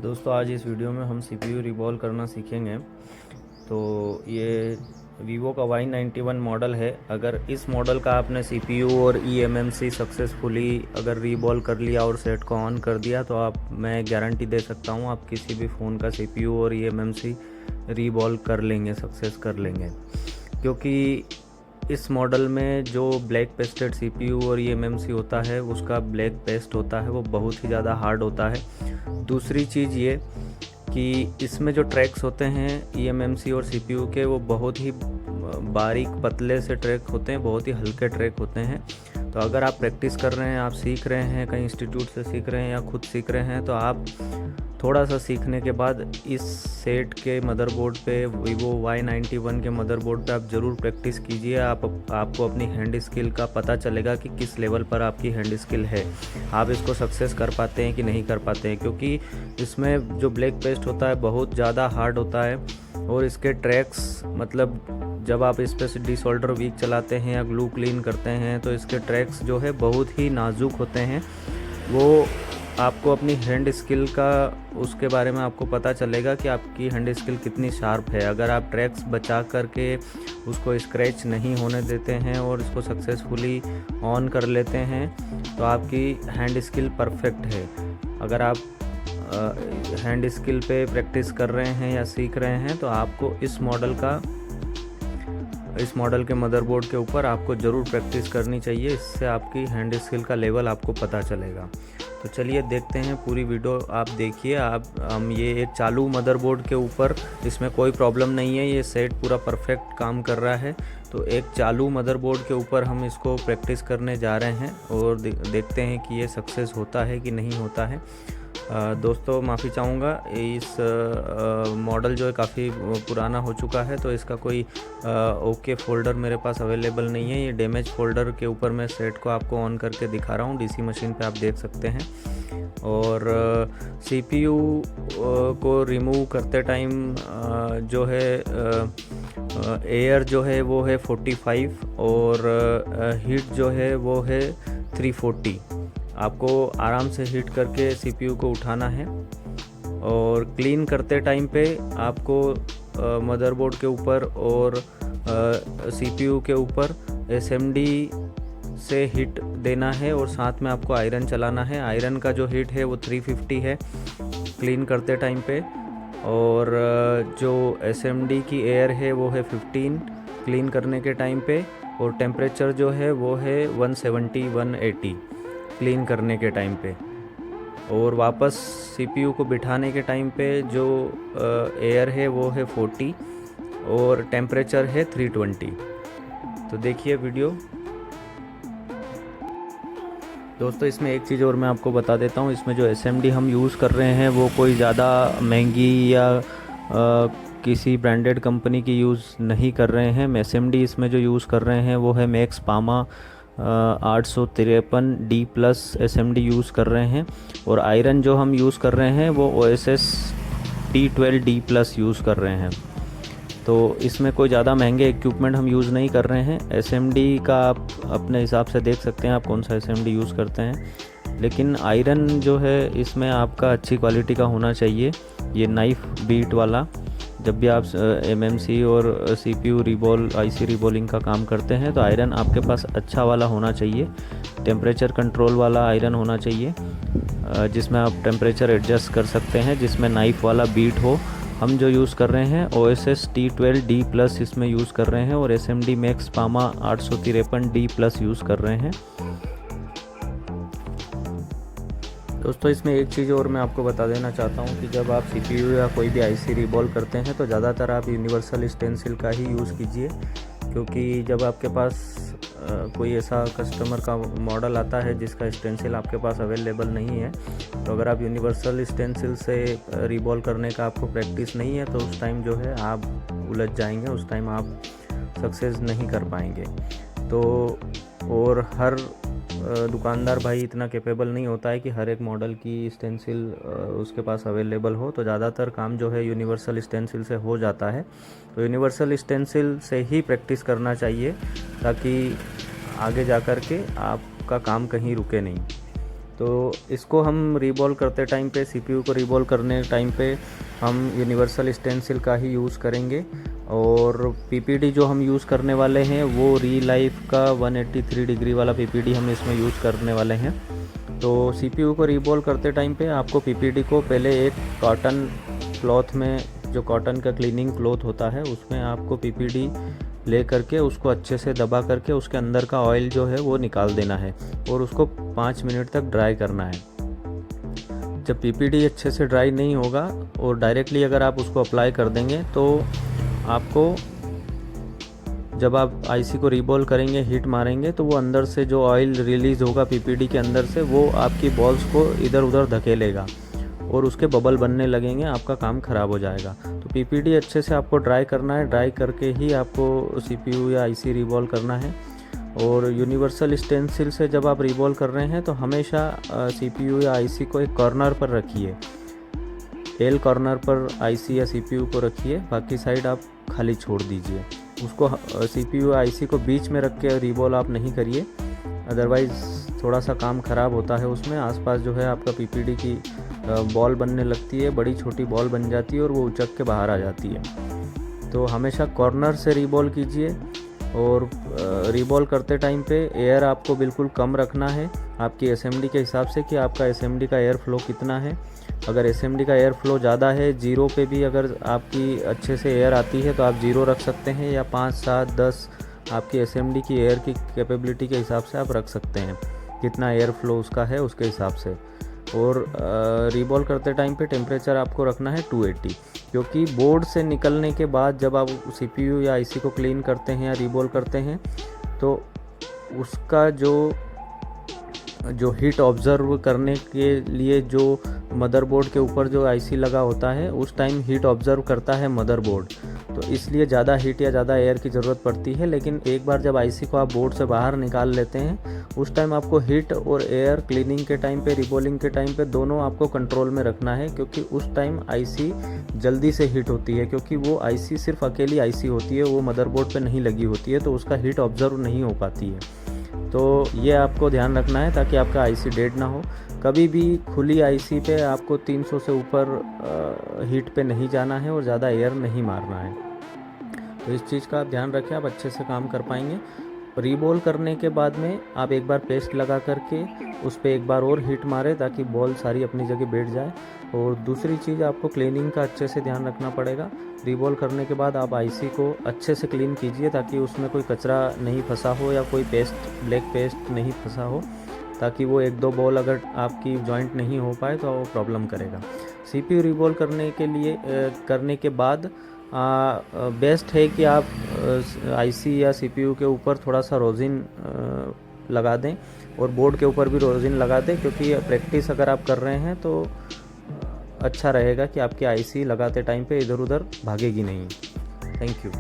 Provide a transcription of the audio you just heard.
दोस्तों आज इस वीडियो में हम CPU रिवॉल्व करना सीखेंगे। तो ये वीवो का Y91 मॉडल है। अगर इस मॉडल का आपने CPU और eMMC सक्सेसफुली अगर रिवॉल्व कर लिया और सेट को ऑन कर दिया तो मैं गारंटी दे सकता हूँ आप किसी भी फ़ोन का CPU और eMMC रिवॉल्व कर लेंगे, सक्सेस कर लेंगे। क्योंकि इस मॉडल में जो ब्लैक पेस्टेड CPU और eMMC होता है उसका ब्लैक पेस्ट होता है वो बहुत ही ज़्यादा हार्ड होता है। दूसरी चीज़ ये कि इसमें जो ट्रैक्स होते हैं eMMC और CPU के वो बहुत ही बारीक पतले से ट्रैक होते हैं, बहुत ही हल्के ट्रैक होते हैं। तो अगर आप प्रैक्टिस कर रहे हैं, आप सीख रहे हैं, कहीं इंस्टीट्यूट से सीख रहे हैं या खुद सीख रहे हैं, तो आप थोड़ा सा सीखने के बाद इस सेट के मदरबोर्ड पे, वीवो Y91 के मदरबोर्ड पे आप ज़रूर प्रैक्टिस कीजिए। आपको अपनी हैंड स्किल का पता चलेगा कि किस लेवल पर आपकी हैंड स्किल है, आप इसको सक्सेस कर पाते हैं कि नहीं कर पाते हैं। क्योंकि इसमें जो ब्लैक पेस्ट होता है बहुत ज़्यादा हार्ड होता है और इसके ट्रैक्स मतलब जब आप इस पर डिसऑल्डर वीक चलाते हैं या ग्लू क्लीन करते हैं तो इसके ट्रैक्स जो है बहुत ही नाजुक होते हैं। वो आपको अपनी हैंड स्किल का उसके बारे में आपको पता चलेगा कि आपकी हैंड स्किल कितनी शार्प है। अगर आप ट्रैक्स बचा करके उसको स्क्रैच नहीं होने देते हैं और इसको सक्सेसफुली ऑन कर लेते हैं तो आपकी हैंड स्किल परफेक्ट है। अगर आप हैंड स्किल पे प्रैक्टिस कर रहे हैं या सीख रहे हैं तो आपको इस मॉडल के मदरबोर्ड के ऊपर आपको ज़रूर प्रैक्टिस करनी चाहिए। इससे आपकी हैंड स्किल का लेवल आपको पता चलेगा। तो चलिए देखते हैं, पूरी वीडियो आप देखिए। हम ये एक चालू मदरबोर्ड के ऊपर, इसमें कोई प्रॉब्लम नहीं है, ये सेट पूरा परफेक्ट काम कर रहा है। तो एक चालू मदरबोर्ड के ऊपर हम इसको प्रैक्टिस करने जा रहे हैं और देखते हैं कि ये सक्सेस होता है कि नहीं होता है। दोस्तों माफ़ी चाहूँगा, इस मॉडल जो है काफ़ी पुराना हो चुका है तो इसका कोई ओके फ़ोल्डर मेरे पास अवेलेबल नहीं है। ये डैमेज फ़ोल्डर के ऊपर मैं सेट को आपको ऑन करके दिखा रहा हूँ, डीसी मशीन पे आप देख सकते हैं। और CPU को रिमूव करते टाइम जो है एयर जो है वो है 45 और हीट जो है वो है 340। आपको आराम से हीट करके CPU को उठाना है और क्लीन करते टाइम पे आपको मदरबोर्ड के ऊपर और CPU के ऊपर SMD से हीट देना है और साथ में आपको आयरन चलाना है। आयरन का जो हीट है वो 350 है क्लीन करते टाइम पे, और जो SMD की एयर है वो है 15 क्लीन करने के टाइम पे, और टेम्परेचर जो है वो है 170-180 क्लीन करने के टाइम पे। और वापस CPU को बिठाने के टाइम पे जो एयर है वो है 40 और टेम्परेचर है 320। तो देखिए वीडियो। दोस्तों इसमें एक चीज़ और मैं आपको बता देता हूँ, इसमें जो SMD हम यूज़ कर रहे हैं वो कोई ज़्यादा महंगी या किसी ब्रांडेड कंपनी की यूज़ नहीं कर रहे हैं। SMD इसमें जो यूज़ कर रहे हैं वो है मैक्स पामा 853D+ SMD यूज़ कर रहे हैं। और आयरन जो हम यूज़ कर रहे हैं वो OSS T12D+ यूज़ कर रहे हैं। तो इसमें कोई ज़्यादा महंगे इक्विपमेंट हम यूज़ नहीं कर रहे हैं। SMD का आप अपने हिसाब से देख सकते हैं आप कौन सा SMD यूज़ करते हैं, लेकिन आयरन जो है इसमें आपका अच्छी क्वालिटी का होना चाहिए। ये नाइफ बीट वाला, जब भी आप MMC और CPU IC रिबॉलिंग का काम करते हैं तो आयरन आपके पास अच्छा वाला होना चाहिए। टेम्परेचर कंट्रोल वाला आयरन होना चाहिए जिसमें आप टेम्परेचर एडजस्ट कर सकते हैं, जिसमें नाइफ वाला बीट हो। हम जो यूज़ कर रहे हैं OSS T12D+ इसमें यूज़ कर रहे हैं और SMD मैक्स पामा 853D+ यूज़ कर रहे हैं। दोस्तों इसमें एक चीज़ और मैं आपको बता देना चाहता हूँ कि जब आप CPU या कोई भी IC रिवॉल्व करते हैं तो ज़्यादातर आप यूनिवर्सल स्टेंसिल का ही यूज़ कीजिए। क्योंकि जब आपके पास कोई ऐसा कस्टमर का मॉडल आता है जिसका स्टेंसिल आपके पास अवेलेबल नहीं है, तो अगर आप यूनिवर्सल स्टेंसिल से रिवॉल्व करने का आपको प्रैक्टिस नहीं है तो उस टाइम जो है आप उलझ जाएंगे, उस टाइम आप सक्सेस नहीं कर पाएंगे। तो और हर दुकानदार भाई इतना कैपेबल नहीं होता है कि हर एक मॉडल की स्टेंसिल उसके पास अवेलेबल हो, तो ज़्यादातर काम जो है यूनिवर्सल स्टेंसिल से हो जाता है। तो यूनिवर्सल स्टेंसिल से ही प्रैक्टिस करना चाहिए ताकि आगे जा कर के आपका काम कहीं रुके नहीं। तो इसको हम रीबॉल करते टाइम पे, सीपीयू को रीबॉल करने टाइम पे हम यूनिवर्सल स्टेंसिल का ही यूज़ करेंगे। और पीपीडी जो हम यूज़ करने वाले हैं वो री-लाइफ का 183 डिग्री वाला पीपीडी हम इसमें यूज़ करने वाले हैं। तो सीपीयू को रीबॉल करते टाइम पे आपको पीपीडी को पहले एक कॉटन क्लॉथ में, जो कॉटन का क्लीनिंग क्लॉथ होता है, उसमें आपको पीपीडी ले करके उसको अच्छे से दबा करके उसके अंदर का ऑयल जो है वो निकाल देना है और उसको 5 मिनट तक ड्राई करना है। जब पीपीडी अच्छे से ड्राई नहीं होगा और डायरेक्टली अगर आप उसको अप्लाई कर देंगे तो आपको, जब आप आईसी को रीबॉल करेंगे, हीट मारेंगे, तो वो अंदर से जो ऑयल रिलीज़ होगा पीपीडी के अंदर से, वो आपकी बॉल्स को इधर उधर धकेलेगा और उसके बबल बनने लगेंगे, आपका काम ख़राब हो जाएगा। तो पीपीडी अच्छे से आपको ड्राई करना है, ड्राई करके ही आपको सीपीयू या आईसी रीबॉल करना है। और यूनिवर्सल स्टेंसिल से जब आप रीबॉल कर रहे हैं तो हमेशा सीपीयू या आईसी को एक कॉर्नर पर रखिए, एल कॉर्नर पर आईसी या सीपीयू को रखिए, बाकी साइड आप खाली छोड़ दीजिए। उसको सीपीयू या आईसी को बीच में रख के रीबॉल आप नहीं करिए, अदरवाइज़ थोड़ा सा काम ख़राब होता है। उसमें आसपास जो है आपका पीपीडी की बॉल बनने लगती है, बड़ी छोटी बॉल बन जाती है और वो उचक के बाहर आ जाती है। तो हमेशा कॉर्नर से रीबॉल कीजिए। और रीबॉल करते टाइम पे एयर आपको बिल्कुल कम रखना है आपकी एसएमडी के हिसाब से कि आपका एसएमडी का एयर फ्लो कितना है। अगर एसएमडी का एयर फ्लो ज़्यादा है, 0 पे भी अगर आपकी अच्छे से एयर आती है तो आप 0 रख सकते हैं, या 5, 7, 10 आपकी एसएमडी की एयर की कैपेबिलिटी के हिसाब से आप रख सकते हैं, कितना एयर फ्लो उसका है उसके हिसाब से। और रीबॉल करते टाइम पे टेम्परेचर आपको रखना है 280, क्योंकि बोर्ड से निकलने के बाद जब आप सीपीयू या आईसी को क्लीन करते हैं या रीबॉल करते हैं तो उसका जो हीट ऑब्जर्व करने के लिए जो मदरबोर्ड के ऊपर जो आईसी लगा होता है, उस टाइम हीट ऑब्जर्व करता है मदरबोर्ड, तो इसलिए ज़्यादा हीट या ज़्यादा एयर की ज़रूरत पड़ती है। लेकिन एक बार जब आईसी को आप बोर्ड से बाहर निकाल लेते हैं, उस टाइम आपको हीट और एयर क्लीनिंग के टाइम पे, रीबॉलिंग के टाइम पे दोनों आपको कंट्रोल में रखना है, क्योंकि उस टाइम आईसी जल्दी से हीट होती है, क्योंकि वो आईसी सिर्फ अकेली आईसी होती है, वो मदरबोर्ड पे नहीं लगी होती है, तो उसका हीट ऑब्जर्व नहीं हो पाती है। तो ये आपको ध्यान रखना है ताकि आपका आईसी डेड ना हो। कभी भी खुली आईसी पे आपको 300 से ऊपर हीट पे नहीं जाना है और ज़्यादा एयर नहीं मारना है। तो इस चीज़ का आप ध्यान रखें, आप अच्छे से काम कर पाएंगे। रीबॉल करने के बाद में आप एक बार पेस्ट लगा करके उस पर एक बार और हीट मारें ताकि बॉल सारी अपनी जगह बैठ जाए। और दूसरी चीज़, आपको क्लीनिंग का अच्छे से ध्यान रखना पड़ेगा। रीबॉल करने के बाद आप आईसी को अच्छे से क्लीन कीजिए ताकि उसमें कोई कचरा नहीं फंसा हो या कोई पेस्ट, ब्लैक पेस्ट नहीं फंसा हो, ताकि वो 1-2 बॉल अगर आपकी जॉइंट नहीं हो पाए तो वो प्रॉब्लम करेगा। सीपीयू रीबॉल करने के बाद बेस्ट है कि आप आईसी या सीपीयू के ऊपर थोड़ा सा रोजिन लगा दें और बोर्ड के ऊपर भी रोजिन लगा दें, क्योंकि प्रैक्टिस अगर आप कर रहे हैं तो अच्छा रहेगा कि आपकी आईसी लगाते टाइम पे इधर उधर भागेगी नहीं। Thank you.